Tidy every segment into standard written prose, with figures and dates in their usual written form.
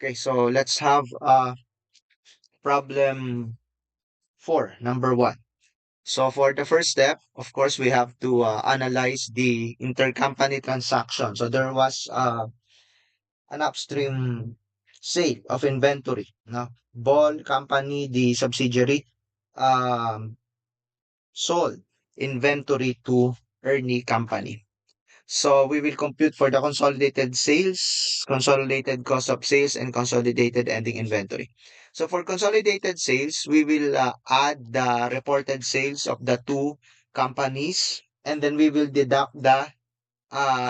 Okay, so let's have problem 4, number 1. So for the first step, of course, we have to analyze the intercompany transaction. So there was an upstream sale of inventory. No? Ball Company, the subsidiary, um, sold inventory to Ernie Company. So we will compute for the consolidated sales, consolidated cost of sales, and consolidated ending inventory. So for consolidated sales, we will add the reported sales of the two companies, and then we will deduct the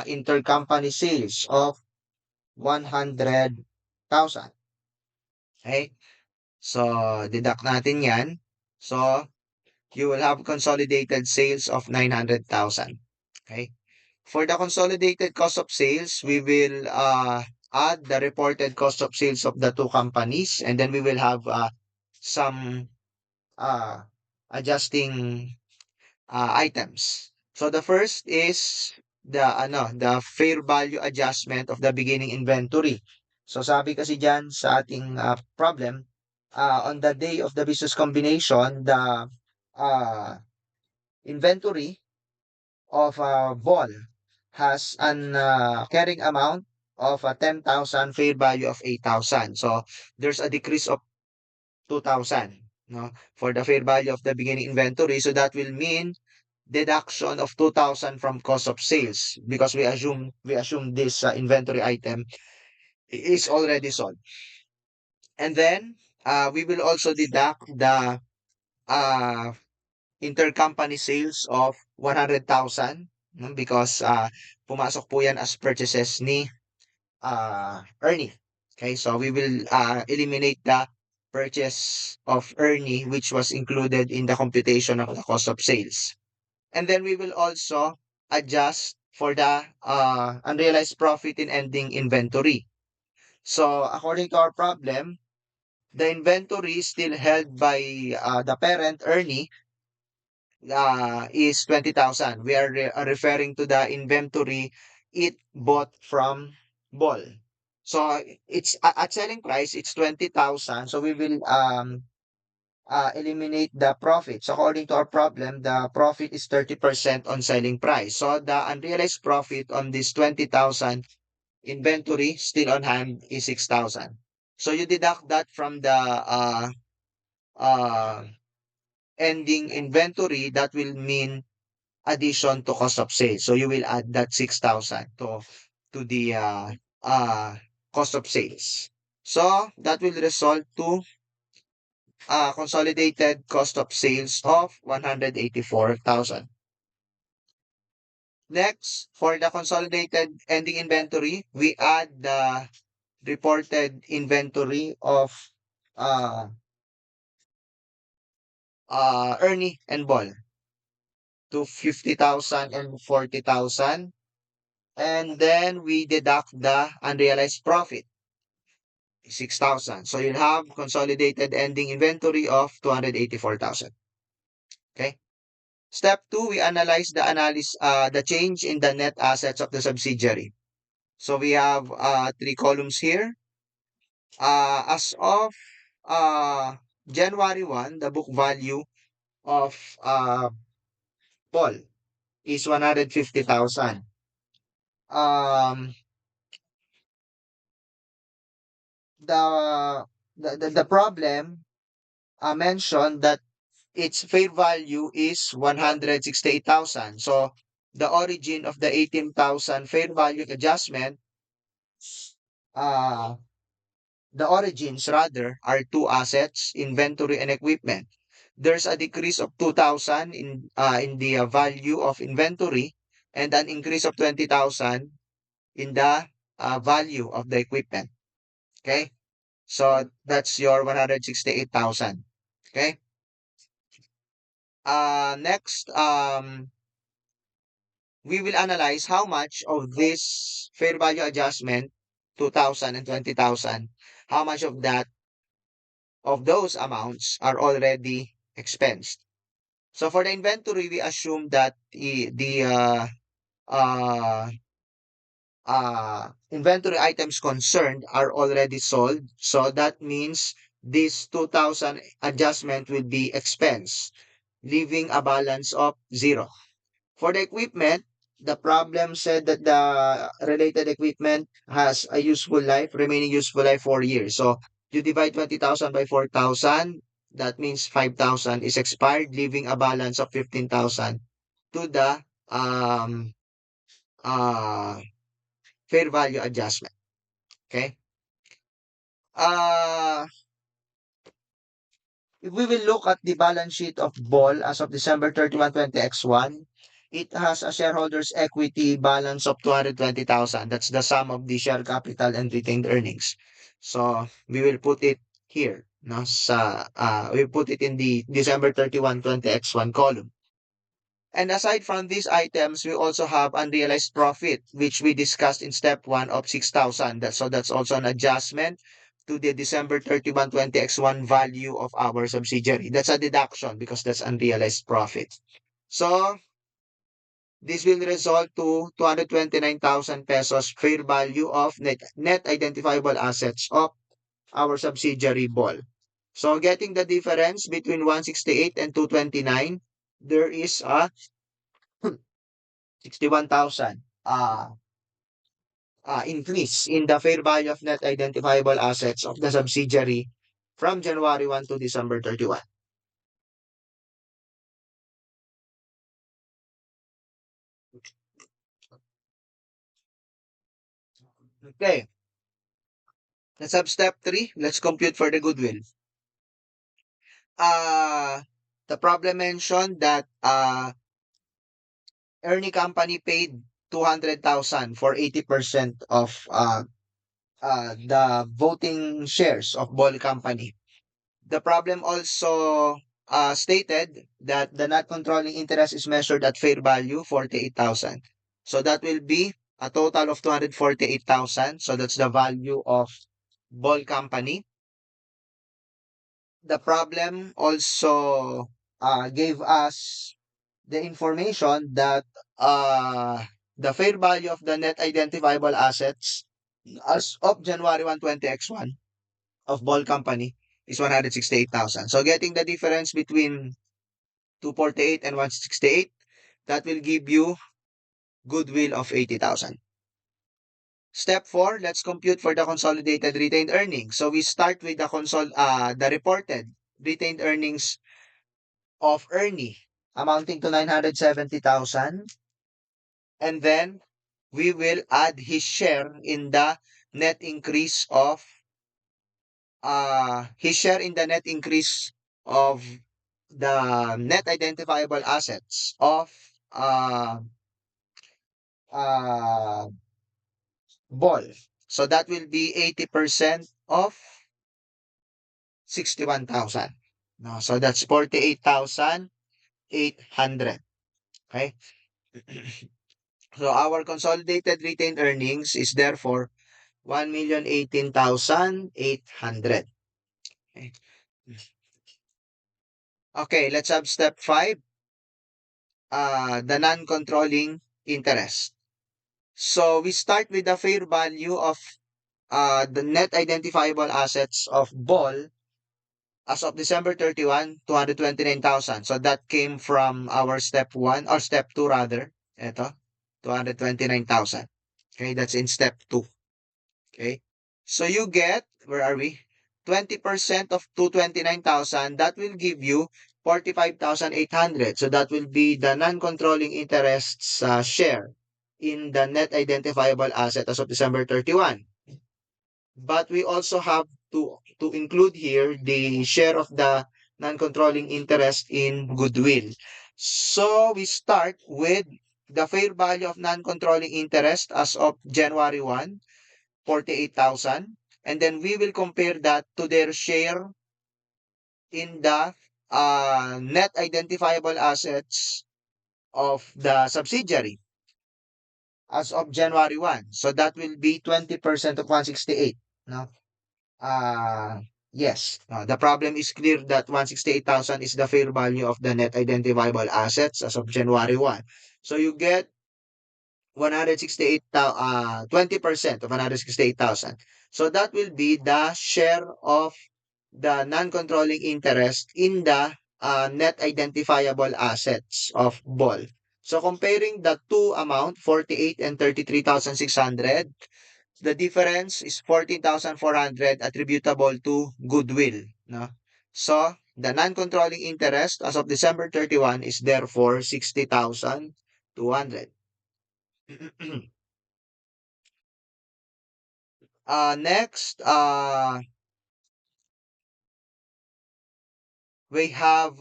intercompany sales of 100,000. Okay? So deduct natin yan. So you will have consolidated sales of 900,000. Okay? For the consolidated cost of sales, we will add the reported cost of sales of the two companies, and then we will have some uh, adjusting items. So the first is the fair value adjustment of the beginning inventory. So sabi kasi diyan sa ating problem, on the day of the business combination, the uh, inventory of a ball has an carrying amount of 10,000, fair value of 8,000. So there's a decrease of 2,000, no, for the fair value of the beginning inventory. So that will mean deduction of 2,000 from cost of sales because we assume this inventory item is already sold. And then we will also deduct the uh, intercompany sales of 100,000, no, because pumasok po yan as purchases ni Ernie. Okay, so we will eliminate the purchase of Ernie, which was included in the computation of the cost of sales. And then we will also adjust for the unrealized profit in ending inventory. So according to our problem, the inventory still held by the parent Ernie is 20,000. We are referring to the inventory it bought from Ball. So it's at selling price, it's 20,000. So we will eliminate the profit. So according to our problem, the profit is 30% on selling price. So the unrealized profit on this 20,000 inventory still on hand is 6,000. So you deduct that from the uh, ending inventory, that will mean addition to cost of sales. So you will add that 6,000 to the uh, cost of sales. So that will result to consolidated cost of sales of 184,000. Next, for the consolidated ending inventory, we add the reported inventory of uh, Ernie and Ball to 50,000 and 40,000. And then we deduct the unrealized profit, 6,000. So you'll have consolidated ending inventory of 284,000. Okay. Step 2, we analyze the change in the net assets of the subsidiary. So we have three columns here. As of January 1, the book value of Paul is 150,000. Um, the, the problem mentioned that its fair value is 168,000. So the origin of the 18,000 fair value adjustment, uh, the origins rather, are two assets, inventory and equipment. There's a decrease of 2,000 in the value of inventory and an increase of 20,000 in the value of the equipment. Okay? So that's your 168,000. Okay? Next, we will analyze how much of this fair value adjustment, 2,000 and 20,000, how much of that, of those amounts are already expensed. So for the inventory, we assume that the uh, inventory items concerned are already sold. So that means this 2,000 adjustment will be expense, leaving a balance of zero. For the equipment, the problem said that the related equipment has a useful life, remaining useful life 4 years. So you divide 20,000 by 4,000, that means 5,000 is expired, leaving a balance of 15,000 to the um, uh, fair value adjustment. Okay. Uh, if we will look at the balance sheet of Ball as of December 31, 20X1, it has a shareholders' equity balance of 220,000. That's the sum of the share capital and retained earnings. So we will put it here. No, we put it in the December 31, 20X1 column. And aside from these items, we also have unrealized profit, which we discussed in step 1 of 6,000. So that's also an adjustment to the December 31, 20X1 value of our subsidiary. That's a deduction because that's unrealized profit. So this will result to 229,000 pesos fair value of net identifiable assets of our subsidiary Ball. So getting the difference between 168 and 229, there is a 61,000 increase in the fair value of net identifiable assets of the subsidiary from January 1 to December 31. Okay, let's have step 3. Let's compute for the goodwill. Uh, the problem mentioned that Ernie Company paid 200,000 for 80% of the voting shares of Ball Company. The problem also stated that the not controlling interest is measured at fair value 48,000. So that will be a total of 248,000. So that's the value of Ball Company. The problem also gave us the information that the fair value of the net identifiable assets as of January 1, 20X1 of Ball Company is 168,000. So getting the difference between 248 and 168, that will give you goodwill of 80,000. Step 4, let's compute for the consolidated retained earnings. So we start with the reported retained earnings of Ernie amounting to 970,000, and then we will add his share in the net increase of the net identifiable assets of uh, uh, Ball. So that will be 80% of 61,000. No, so that's 48,800. Okay. So our consolidated retained earnings is therefore 1,018,800. Okay. Okay, let's have step 5, the non-controlling interest. So we start with the fair value of the net identifiable assets of Ball as of December 31, 229,000. So that came from our step 1 or step 2 rather. Ito, 229,000. Okay, that's in step 2. Okay. So you get, where are we? 20% of 229,000, that will give you 45,800. So that will be the non-controlling interests share in the net identifiable asset as of December 31. But we also have to include here the share of the non-controlling interest in goodwill. So we start with the fair value of non-controlling interest as of January 1, 48,000. And then we will compare that to their share in the net identifiable assets of the subsidiary as of January 1. So that will be 20% of 168. No? Uh, yes. The problem is clear that 168,000 is the fair value of the net identifiable assets as of January 1. So you get 168, 20% of 168,000. So that will be the share of the non-controlling interest in the net identifiable assets of Ball. So comparing the two amount, 48 and 33,600, the difference is 14,400 attributable to goodwill. No? So the non-controlling interest as of December 31 is therefore 60,200. Next, we have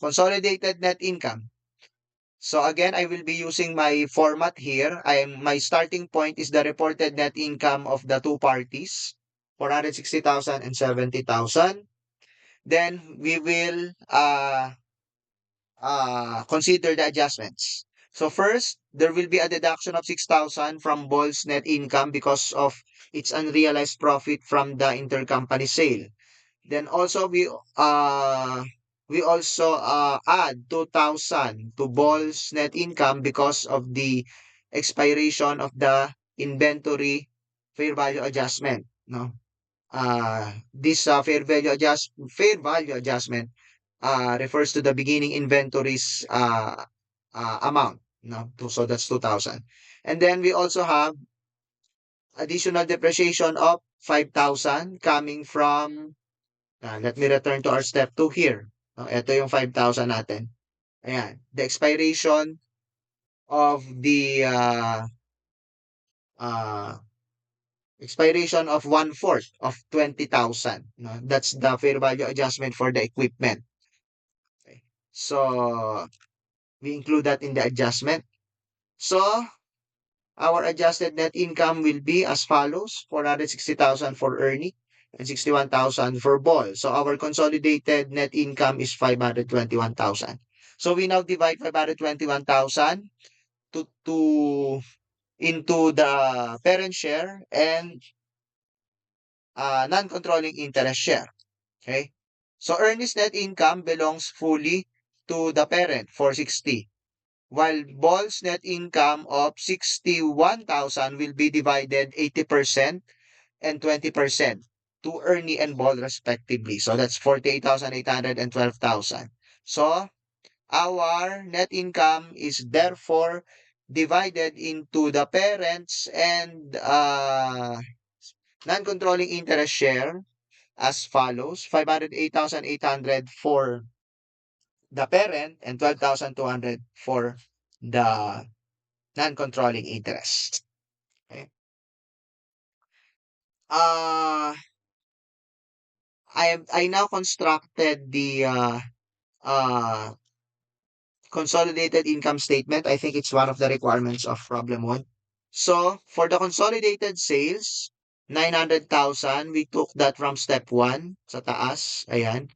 consolidated net income. So again, I will be using my format here. My starting point is the reported net income of the two parties, 460,000 and 70,000. Then we will consider the adjustments. So first, there will be a deduction of 6,000 from Ball's net income because of its unrealized profit from the intercompany sale. Then also we also add 2,000 to Ball's net income because of the expiration of the inventory fair value adjustment. No, this fair value adjustment refers to the beginning inventories amount. No, so that's 2,000. And then we also have additional depreciation of 5,000 coming from let me return to our step 2 here. Ito yung 5,000 natin. Ayan. The expiration of the uh, expiration of 1/4 of 20,000. No? That's the fair value adjustment for the equipment. Okay. So, we include that in the adjustment. So, our adjusted net income will be as follows: 460,000 for Ernie and 61,000 for Ball. So our consolidated net income is 521,000. So we now divide 521,000 to into the parent share and non-controlling interest share. Okay? So Ernie's net income belongs fully to the parent, 460. While Ball's net income of 61,000 will be divided 80% and 20% to Ernie and Ball respectively. So that's 48,800 and 12,000. So our net income is therefore divided into the parents and non-controlling interest share as follows: 508,800 for the parent and 12,200 for the non-controlling interest. Okay. Uh, I now constructed the uh, consolidated income statement. I think it's one of the requirements of problem one. So for the consolidated sales, 900,000, we took that from step 1 sa taas. Ayan.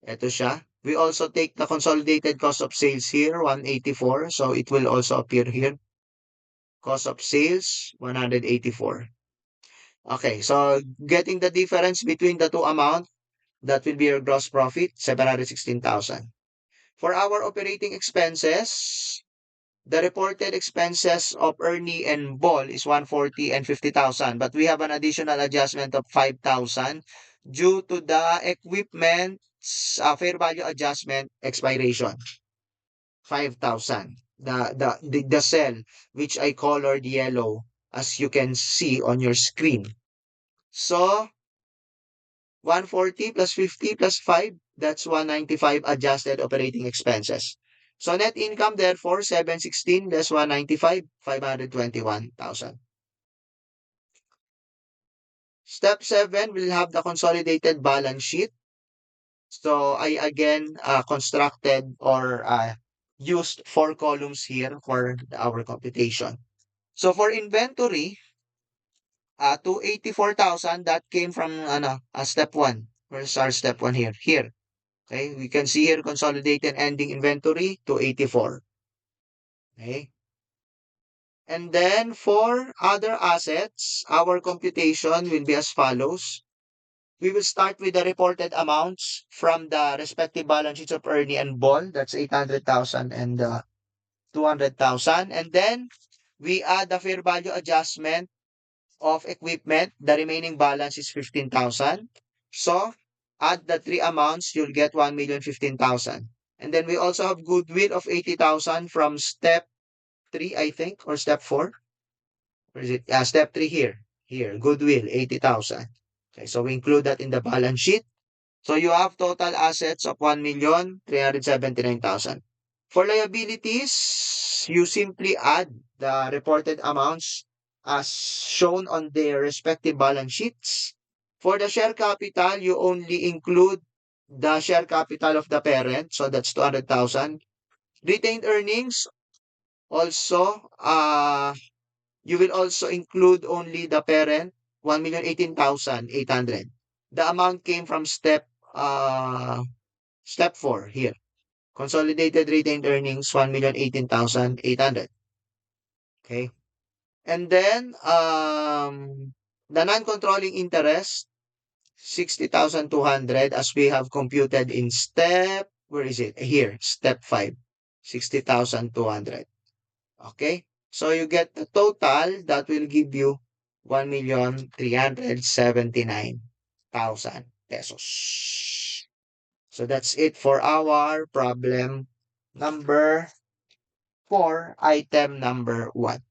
Ito siya. We also take the consolidated cost of sales here, 184. So it will also appear here. Cost of sales, 184. Okay, so getting the difference between the two amounts, that will be your gross profit, 716,000. For our operating expenses, the reported expenses of Ernie and Ball is 140 and 50,000, but we have an additional adjustment of 5,000 due to the equipment's fair value adjustment expiration. 5,000. The cell which I colored yellow as you can see on your screen. So 140 plus 50 plus 5, that's 195 adjusted operating expenses. So net income, therefore, 716 less 195, 521,000. Step 7, we'll have the consolidated balance sheet. So I again constructed or used 4 columns here for our computation. So for inventory, 284,000, that came from step 1. Where's our step 1 here? Here. Okay, we can see here consolidated ending inventory to 84. Okay. And then for other assets, our computation will be as follows. We will start with the reported amounts from the respective balance sheets of Ernie and Ball. That's 800,000 and 200,000. And then We add the fair value adjustment of equipment. The remaining balance is 15,000. So, add the three amounts, you'll get 1,015,000. And then we also have goodwill of 80,000 from step 3, I think, or step 4. Where is it? Step 3 here. Here, goodwill, 80,000. Okay, so we include that in the balance sheet. So you have total assets of 1,379,000. For liabilities, you simply add the reported amounts as shown on their respective balance sheets. For the share capital, you only include the share capital of the parent, so that's 200,000. Retained earnings, also, you will also include only the parent, 1,018,800. The amount came from step 4 here. Consolidated retained earnings, 1,018,800. Okay. And then the non-controlling interest, 60,200 as we have computed in step, where is it? Here, step 5, 60,200. Okay? So you get the total that will give you 1,379,000 pesos. So that's it for our problem number 4, item number 1.